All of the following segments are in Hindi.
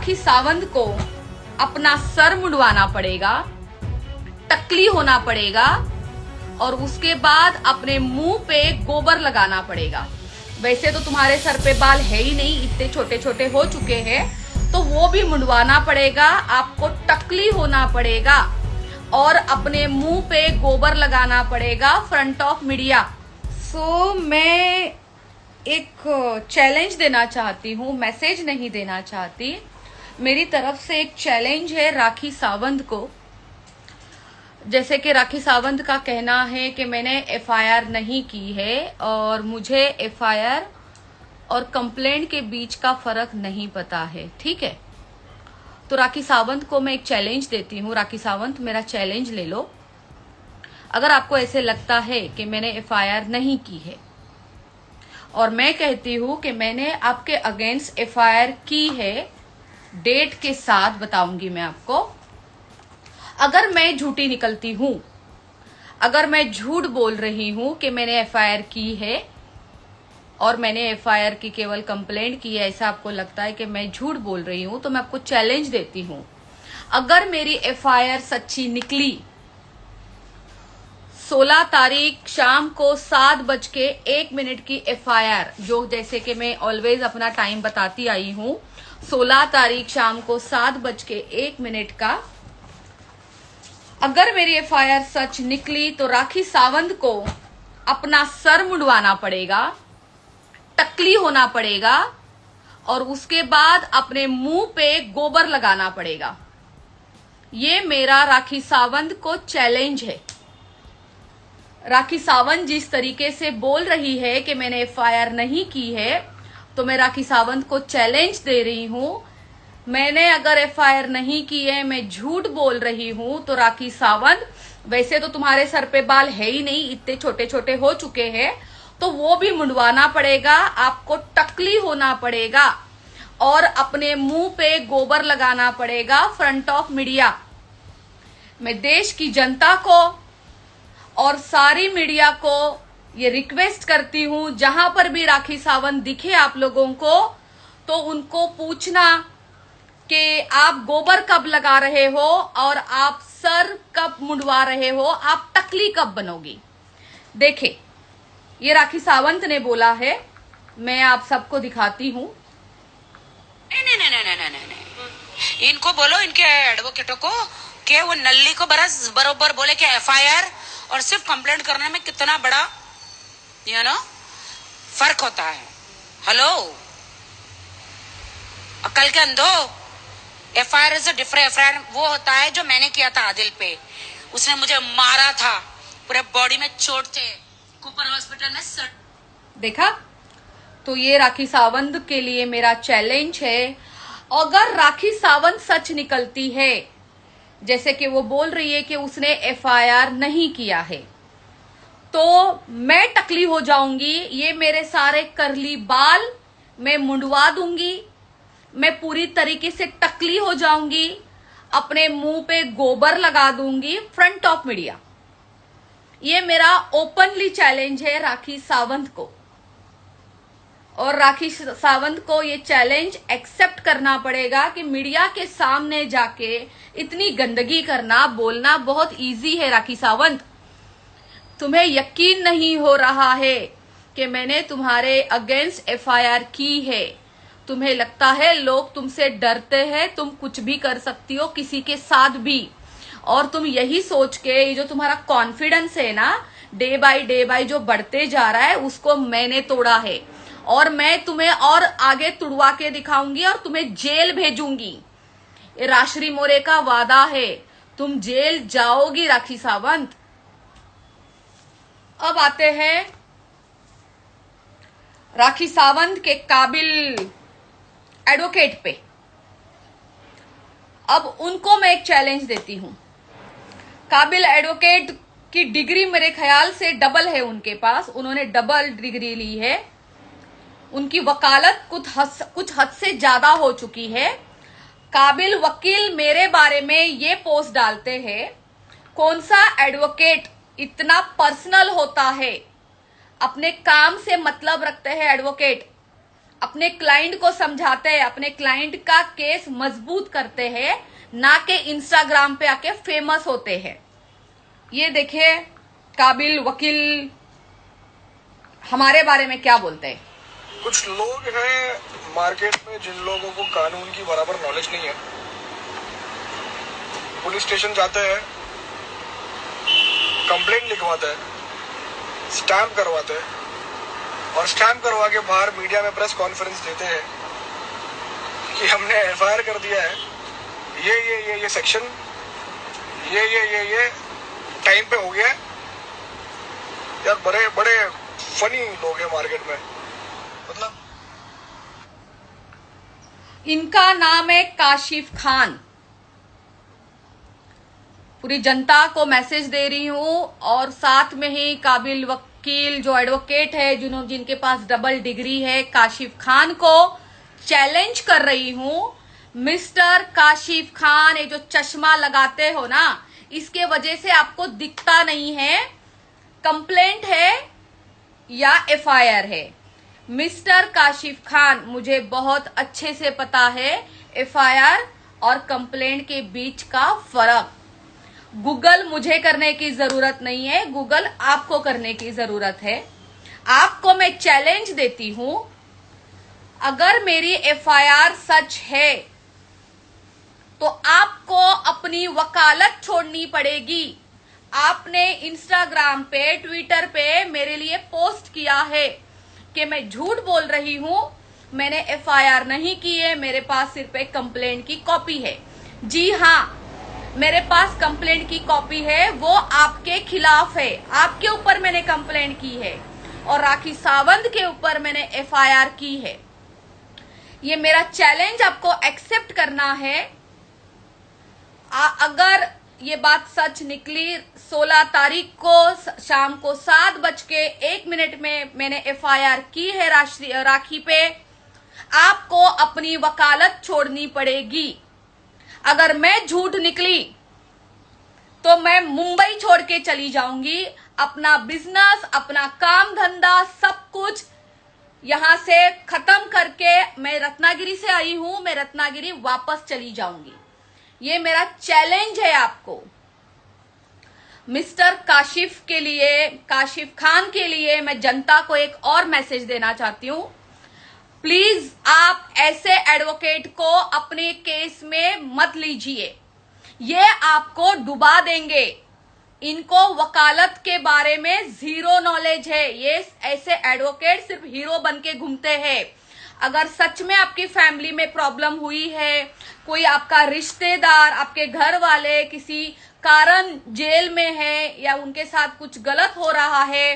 राखी सावंत को अपना सर मुंडवाना पड़ेगा, टकली होना पड़ेगा और उसके बाद अपने मुंह पे गोबर लगाना पड़ेगा। वैसे तो तुम्हारे सर पे बाल है ही नहीं, इतने छोटे छोटे हो चुके हैं, तो वो भी मुंडवाना पड़ेगा, आपको टकली होना पड़ेगा और अपने मुंह पे गोबर लगाना पड़ेगा फ्रंट ऑफ मीडिया। सो मैं एक चैलेंज देना चाहती हूँ, मैसेज नहीं देना चाहती। मेरी तरफ से एक चैलेंज है राखी सावंत को। जैसे कि राखी सावंत का कहना है कि मैंने एफआईआर नहीं की है और मुझे एफआईआर और कंप्लेंट के बीच का फर्क नहीं पता है, ठीक है। तो राखी सावंत को मैं एक चैलेंज देती हूँ। राखी सावंत, मेरा चैलेंज ले लो। अगर आपको ऐसे लगता है कि मैंने एफआईआर नहीं की है और मैं कहती हूँ कि मैंने आपके अगेंस्ट एफआईआर की है, डेट के साथ बताऊंगी मैं आपको। अगर मैं झूठी निकलती हूं, अगर मैं झूठ बोल रही हूं कि मैंने एफआईआर की है और मैंने एफआईआर की केवल कंप्लेंट की है, ऐसा आपको लगता है कि मैं झूठ बोल रही हूं, तो मैं आपको चैलेंज देती हूं। अगर मेरी एफआईआर सच्ची निकली, 16 तारीख शाम को 7:01 की एफआईआर, जो जैसे कि मैं ऑलवेज अपना टाइम बताती आई हूं, 16 तारीख शाम को 7:01 का अगर मेरी एफआईआर सच निकली तो राखी सावंत को अपना सर मुंडवाना पड़ेगा, टकली होना पड़ेगा और उसके बाद अपने मुंह पे गोबर लगाना पड़ेगा। ये मेरा राखी सावंत को चैलेंज है। राखी सावंत जिस तरीके से बोल रही है कि मैंने एफआईआर नहीं की है, तो मैं राखी सावंत को चैलेंज दे रही हूं। मैंने अगर एफआईआर नहीं की है, मैं झूठ बोल रही हूं, तो राखी सावंत, वैसे तो तुम्हारे सर पे बाल है ही नहीं, इतने छोटे छोटे हो चुके हैं, तो वो भी मुंडवाना पड़ेगा, आपको टकली होना पड़ेगा और अपने मुंह पे गोबर लगाना पड़ेगा फ्रंट ऑफ मीडिया। मैं देश की जनता को और सारी मीडिया को ये रिक्वेस्ट करती हूं, जहां पर भी राखी सावंत दिखे आप लोगों को, तो उनको पूछना कि आप गोबर कब लगा रहे हो और आप सर कब मुंडवा रहे हो, आप टकली कब बनोगी। देखे, ये राखी सावंत ने बोला है, मैं आप सबको दिखाती हूँ। नहीं नहीं नहीं नहीं नहीं नहीं, इनको बोलो, इनके एडवोकेटों को, कि वो नल्ली को बरस बरोबर बोले कि एफआईआर और सिर्फ कंप्लेंट करने में कितना बड़ा फर्क होता है। हेलो, अकल के अंधो, एफआईआर से डिफरेंट एफआईआर वो होता है जो मैंने किया था आदिल पे। उसने मुझे मारा था, पूरे बॉडी में चोट थे, कूपर हॉस्पिटल में सट। देखा, तो ये राखी सावंत के लिए मेरा चैलेंज है। अगर राखी सावंत सच निकलती है, जैसे कि वो बोल रही है कि उसने एफआईआर नहीं किया है, तो मैं टकली हो जाऊंगी। ये मेरे सारे करली बाल मैं मुंडवा दूंगी, मैं पूरी तरीके से टकली हो जाऊंगी, अपने मुंह पे गोबर लगा दूंगी फ्रंट ऑफ मीडिया। ये मेरा ओपनली चैलेंज है राखी सावंत को, और राखी सावंत को ये चैलेंज एक्सेप्ट करना पड़ेगा कि मीडिया के सामने जाके इतनी गंदगी करना, बोलना बहुत इजी है। राखी सावंत, तुम्हें यकीन नहीं हो रहा है कि मैंने तुम्हारे अगेंस्ट एफआईआर की है। तुम्हें लगता है लोग तुमसे डरते हैं, तुम कुछ भी कर सकती हो किसी के साथ भी, और तुम यही सोच के, ये जो तुम्हारा कॉन्फिडेंस है ना, डे बाय जो बढ़ते जा रहा है, उसको मैंने तोड़ा है और मैं तुम्हें और आगे तुड़वा के दिखाऊंगी और तुम्हें जेल भेजूंगी। ये राश्री मोरे का वादा है, तुम जेल जाओगी राखी सावंत। अब आते हैं राखी सावंत के काबिल एडवोकेट पे। अब उनको मैं एक चैलेंज देती हूं। काबिल एडवोकेट की डिग्री मेरे ख्याल से डबल है उनके पास, उन्होंने डबल डिग्री ली है। उनकी वकालत कुछ हद से ज्यादा हो चुकी है। काबिल वकील मेरे बारे में ये पोस्ट डालते हैं, कौन सा एडवोकेट इतना पर्सनल होता है, अपने काम से मतलब रखते हैं एडवोकेट, अपने क्लाइंट को समझाते हैं, अपने क्लाइंट का केस मजबूत करते हैं, ना कि इंस्टाग्राम पे आके फेमस होते हैं। ये देखिए काबिल वकील हमारे बारे में क्या बोलते हैं। कुछ लोग हैं मार्केट में जिन लोगों को कानून की बराबर नॉलेज नहीं है, पुलिस स्टेशन जाते हैं, कंप्लेंट लिखवाते हैं, स्टैम्प करवाते हैं और स्टैम्प करवा के बाहर मीडिया में प्रेस कॉन्फ्रेंस देते हैं कि हमने एफआईआर कर दिया है, ये सेक्शन ये टाइम पे हो गया है। यार बड़े बड़े फनी लोग हैं मार्केट में, मतलब। इनका नाम है काशिफ खान। पूरी जनता को मैसेज दे रही हूं और साथ में ही काबिल वकील जो एडवोकेट है, जिनके पास डबल डिग्री है, काशिफ खान को चैलेंज कर रही हूं। मिस्टर काशिफ खान, ये जो चश्मा लगाते हो ना, इसके वजह से आपको दिखता नहीं है कंप्लेंट है या एफआईआर है। मिस्टर काशिफ खान, मुझे बहुत अच्छे से पता है एफआईआर और कंप्लेंट के बीच का फर्क। गूगल मुझे करने की जरूरत नहीं है, गूगल आपको करने की जरूरत है। आपको मैं चैलेंज देती हूं, अगर मेरी एफआईआर सच है तो आपको अपनी वकालत छोड़नी पड़ेगी। आपने इंस्टाग्राम पे, ट्विटर पे मेरे लिए पोस्ट किया है कि मैं झूठ बोल रही हूं, मैंने एफआईआर नहीं की है, मेरे पास सिर्फ एक कंप्लेंट की कॉपी है। जी हाँ, मेरे पास कंप्लेंट की कॉपी है, वो आपके खिलाफ है, आपके ऊपर मैंने कंप्लेंट की है और राखी सावंत के ऊपर मैंने एफआईआर की है। ये मेरा चैलेंज आपको एक्सेप्ट करना है। अगर ये बात सच निकली, 16 तारीख को शाम को 7:01 में मैंने एफआईआर की है राखी पे, आपको अपनी वकालत छोड़नी पड़ेगी। अगर मैं झूठ निकली तो मैं मुंबई छोड़ के चली जाऊंगी, अपना बिजनेस, अपना काम धंधा सब कुछ यहां से खत्म करके, मैं रत्नागिरी से आई हूं, मैं रत्नागिरी वापस चली जाऊंगी। ये मेरा चैलेंज है आपको। मिस्टर काशिफ के लिए, काशिफ खान के लिए मैं जनता को एक और मैसेज देना चाहती हूं। प्लीज आप ऐसे एडवोकेट को अपने केस में मत लीजिए, ये आपको डुबा देंगे। इनको वकालत के बारे में जीरो नॉलेज है। ये ऐसे एडवोकेट सिर्फ हीरो बन के घूमते हैं। अगर सच में आपकी फैमिली में प्रॉब्लम हुई है, कोई आपका रिश्तेदार, आपके घर वाले किसी कारण जेल में है या उनके साथ कुछ गलत हो रहा है,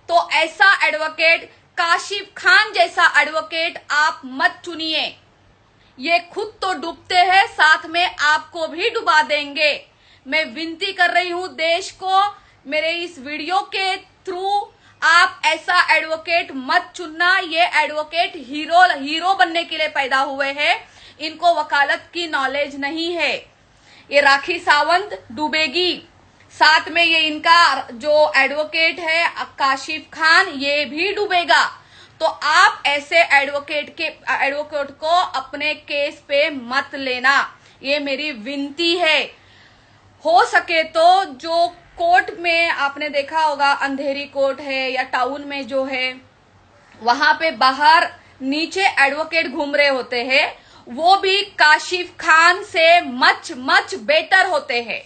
तो ऐसा एडवोकेट, काशिफ खान जैसा एडवोकेट आप मत चुनिए। ये खुद तो डूबते हैं, साथ में आपको भी डुबा देंगे। मैं विनती कर रही हूं देश को, मेरे इस वीडियो के थ्रू आप ऐसा एडवोकेट मत चुनना। ये एडवोकेट हीरो बनने के लिए पैदा हुए हैं, इनको वकालत की नॉलेज नहीं है। ये राखी सावंत डूबेगी, साथ में ये इनका जो एडवोकेट है काशिफ खान, ये भी डूबेगा। तो आप ऐसे एडवोकेट को अपने केस पे मत लेना, ये मेरी विनती है। हो सके तो जो कोर्ट में आपने देखा होगा, अंधेरी कोर्ट है या टाउन में जो है, वहां पे बाहर नीचे एडवोकेट घूम रहे होते हैं, वो भी काशिफ खान से मच बेटर होते हैं।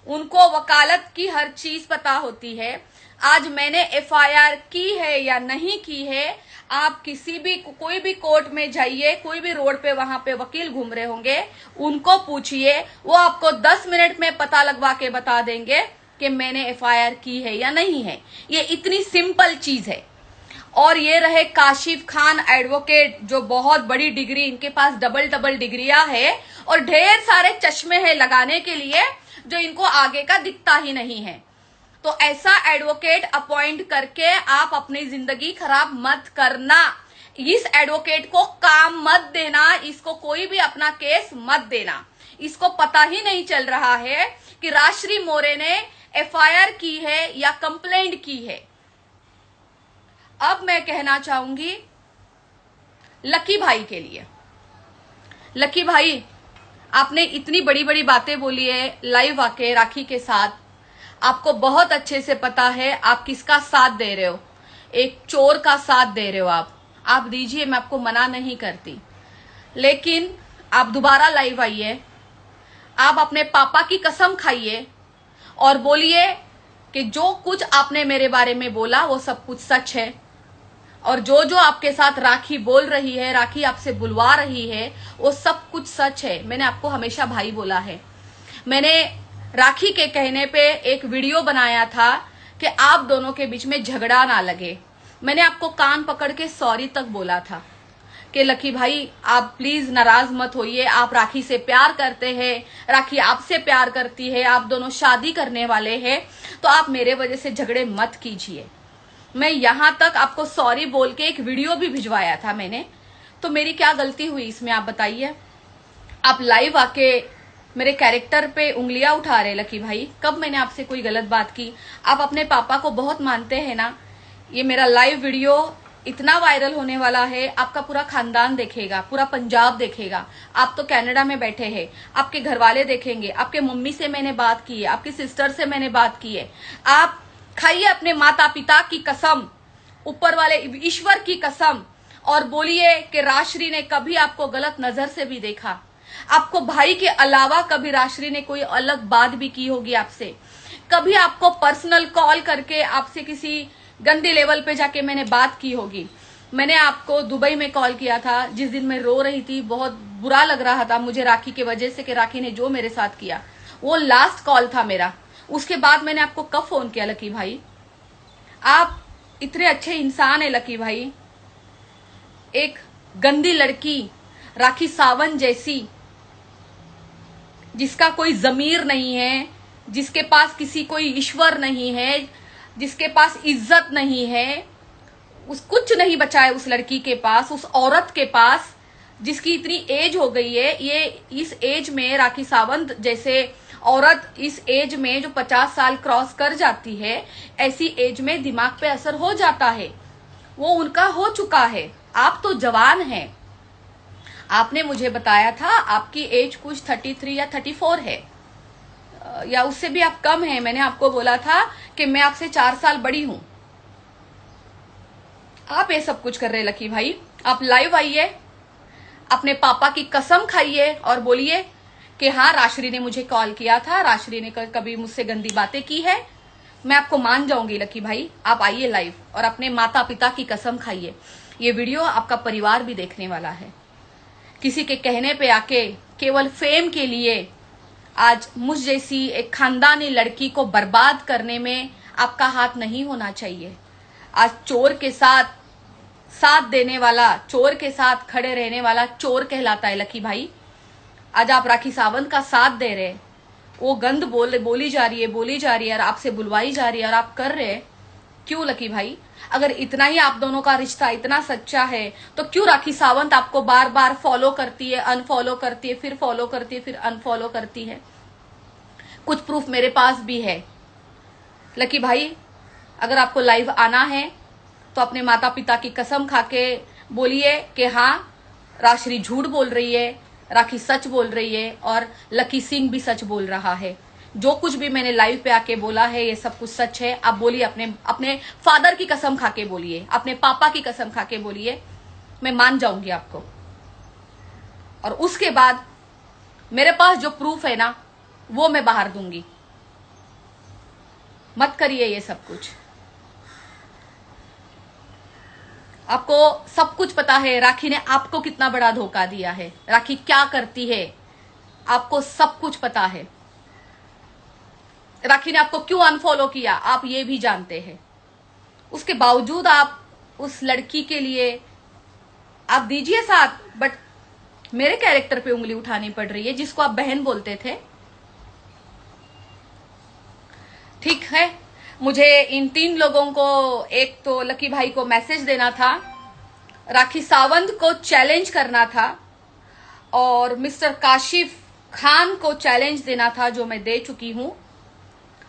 उनको वकालत की हर चीज पता होती है। आज मैंने एफआईआर की है या नहीं की है, आप कोई भी कोर्ट में जाइए, कोई भी रोड पे वहां पे वकील घूम रहे होंगे, उनको पूछिए, वो आपको 10 मिनट में पता लगवा के बता देंगे कि मैंने एफआईआर की है या नहीं है। ये इतनी सिंपल चीज है। और ये रहे काशिफ खान एडवोकेट, जो बहुत बड़ी डिग्री, इनके पास डबल डिग्रियां है और ढेर सारे चश्मे हैं लगाने के लिए, जो इनको आगे का दिखता ही नहीं है। तो ऐसा एडवोकेट अपॉइंट करके आप अपनी जिंदगी खराब मत करना। इस एडवोकेट को काम मत देना, इसको कोई भी अपना केस मत देना। इसको पता ही नहीं चल रहा है कि राजश्री मोरे ने एफआईआर की है या कंप्लेंट की है। अब मैं कहना चाहूंगी, लकी भाई के लिए। लकी भाई, आपने इतनी बड़ी बड़ी बातें बोली है लाइव आके राखी के साथ। आपको बहुत अच्छे से पता है आप किसका साथ दे रहे हो, एक चोर का साथ दे रहे हो। आप दीजिए, मैं आपको मना नहीं करती, लेकिन आप दोबारा लाइव आइए, आप अपने पापा की कसम खाइए और बोलिए कि जो कुछ आपने मेरे बारे में बोला वो सब कुछ सच है, और जो जो आपके साथ राखी बोल रही है, राखी आपसे बुलवा रही है, वो सब कुछ सच है। मैंने आपको हमेशा भाई बोला है। मैंने राखी के कहने पे एक वीडियो बनाया था कि आप दोनों के बीच में झगड़ा ना लगे। मैंने आपको कान पकड़ के सॉरी तक बोला था कि लकी भाई आप प्लीज नाराज मत होइए, आप राखी से प्यार करते हैं, राखी आपसे प्यार करती है, आप दोनों शादी करने वाले हैं, तो आप मेरे वजह से झगड़े मत कीजिए। मैं यहां तक आपको सॉरी बोल के एक वीडियो भी भिजवाया था मैंने। तो मेरी क्या गलती हुई इसमें, आप बताइए। आप लाइव आके मेरे कैरेक्टर पे उंगलियां उठा रहे लकी भाई। कब मैंने आपसे कोई गलत बात की? आप अपने पापा को बहुत मानते हैं ना। ये मेरा लाइव वीडियो इतना वायरल होने वाला है, आपका पूरा खानदान देखेगा, पूरा पंजाब देखेगा। आप तो कनाडा में बैठे हैं, आपके घर वाले देखेंगे, आपके मम्मी से मैंने बात की है, आपकी सिस्टर से मैंने बात की है। आप खाइए अपने माता पिता की कसम, ऊपर वाले ईश्वर की कसम, और बोलिए कि राश्री ने कभी आपको गलत नजर से भी देखा। आपको भाई के अलावा कभी राश्री ने कोई अलग बात भी की होगी आपसे, कभी आपको पर्सनल कॉल करके आपसे किसी गंदी लेवल पे जाके मैंने बात की होगी। मैंने आपको दुबई में कॉल किया था जिस दिन मैं रो रही थी, बहुत बुरा लग रहा था मुझे राखी के वजह से कि राखी ने जो मेरे साथ किया, वो लास्ट कॉल था मेरा। उसके बाद मैंने आपको कब फोन किया लकी भाई? आप इतने अच्छे इंसान है लकी भाई। एक गंदी लड़की राखी सावंत जैसी, जिसका कोई जमीर नहीं है, जिसके पास किसी कोई ईश्वर नहीं है, जिसके पास इज्जत नहीं है, उस कुछ नहीं बचा है उस लड़की के पास, उस औरत के पास, जिसकी इतनी एज हो गई है। ये इस एज में राखी सावंत जैसे औरत, इस एज में जो 50 साल क्रॉस कर जाती है, ऐसी एज में दिमाग पे असर हो जाता है। वो उनका हो चुका है। आप तो जवान हैं। आपने मुझे बताया था आपकी एज कुछ 33 या 34 है, या उससे भी आप कम है। मैंने आपको बोला था कि मैं आपसे 4 साल बड़ी हूं। आप ये सब कुछ कर रहे लकी भाई। आप लाइव आइए, अपने पापा की कसम खाइए और बोलिए कि हाँ राश्री ने मुझे कॉल किया था, राश्री ने कभी मुझसे गंदी बातें की है। मैं आपको मान जाऊंगी लकी भाई। आप आइए लाइव और अपने माता पिता की कसम खाइए। ये वीडियो आपका परिवार भी देखने वाला है। किसी के कहने पे आके केवल फेम के लिए आज मुझ जैसी एक खानदानी लड़की को बर्बाद करने में आपका हाथ नहीं होना चाहिए। आज चोर के साथ देने वाला, चोर के साथ खड़े रहने वाला चोर कहलाता है लकी भाई। आज आप राखी सावंत का साथ दे रहे, वो गंद बोली जा रही है और आपसे बुलवाई जा रही है और आप कर रहे। क्यों लकी भाई? अगर इतना ही आप दोनों का रिश्ता इतना सच्चा है तो क्यों राखी सावंत आपको बार बार फॉलो करती है, अनफॉलो करती है, फिर फॉलो करती है, फिर अनफॉलो करती है? कुछ प्रूफ मेरे पास भी है लकी भाई। अगर आपको लाइव आना है तो अपने माता पिता की कसम खा के बोलिए कि हाँ राश्री झूठ बोल रही है, राखी सच बोल रही है और लकी सिंह भी सच बोल रहा है। जो कुछ भी मैंने लाइव पे आके बोला है ये सब कुछ सच है। आप बोलिए, अपने फादर की कसम खा के बोलिए, अपने पापा की कसम खा के बोलिए, मैं मान जाऊंगी आपको। और उसके बाद मेरे पास जो प्रूफ है ना वो मैं बाहर दूंगी। मत करिए ये सब कुछ। आपको सब कुछ पता है राखी ने आपको कितना बड़ा धोखा दिया है, राखी क्या करती है, आपको सब कुछ पता है। राखी ने आपको क्यों अनफॉलो किया आप ये भी जानते हैं। उसके बावजूद आप उस लड़की के लिए आप दीजिए साथ, बट मेरे कैरेक्टर पे उंगली उठानी पड़ रही है जिसको आप बहन बोलते थे। ठीक है, मुझे इन 3 लोगों को, एक तो लकी भाई को मैसेज देना था, राखी सावंत को चैलेंज करना था और मिस्टर काशिफ खान को चैलेंज देना था, जो मैं दे चुकी हूं।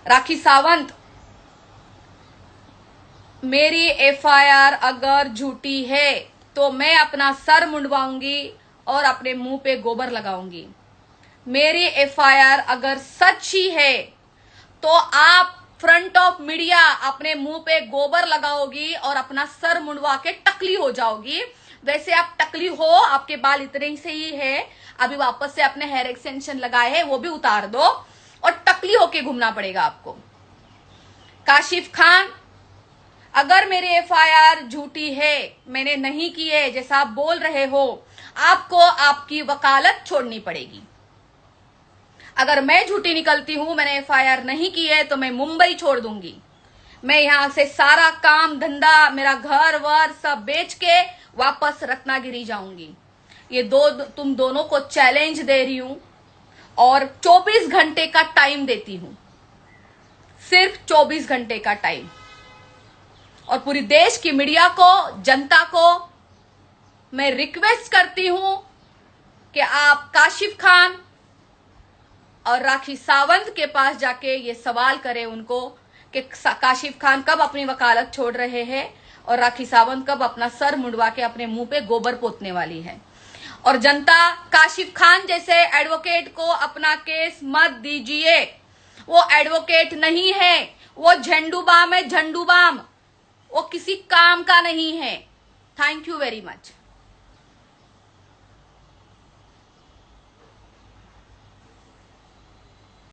राखी सावंत, मेरी एफआईआर अगर झूठी है तो मैं अपना सर मुंडवाऊंगी और अपने मुंह पे गोबर लगाऊंगी। मेरी एफआईआर अगर सच ही है तो आप फ्रंट ऑफ मीडिया अपने मुंह पे गोबर लगाओगी और अपना सर मुंडवा के टकली हो जाओगी। वैसे आप टकली हो, आपके बाल इतने ही से ही है, अभी वापस से अपने हेयर एक्सटेंशन लगाए हैं वो भी उतार दो और टकली होके घूमना पड़ेगा आपको। काशिफ खान, अगर मेरी एफआईआर झूठी है, मैंने नहीं की है जैसा आप बोल रहे हो, आपको आपकी वकालत छोड़नी पड़ेगी। अगर मैं झूठी निकलती हूं, मैंने एफआईआर नहीं की है, तो मैं मुंबई छोड़ दूंगी। मैं यहां से सारा काम धंधा, मेरा घर वर सब बेच के वापस रत्नागिरी जाऊंगी। ये तुम दोनों को चैलेंज दे रही हूं और 24 घंटे का टाइम देती हूं, सिर्फ 24 घंटे का टाइम। और पूरी देश की मीडिया को, जनता को मैं रिक्वेस्ट करती हूं कि आप काशिफ खान और राखी सावंत के पास जाके ये सवाल करें उनको कि काशिफ खान कब अपनी वकालत छोड़ रहे हैं और राखी सावंत कब अपना सर मुंडवा के अपने मुंह पे गोबर पोतने वाली है। और जनता, काशिफ खान जैसे एडवोकेट को अपना केस मत दीजिए। वो एडवोकेट नहीं है, वो झंडू बाम है, झंडू बाम। वो किसी काम का नहीं है। Thank you very much.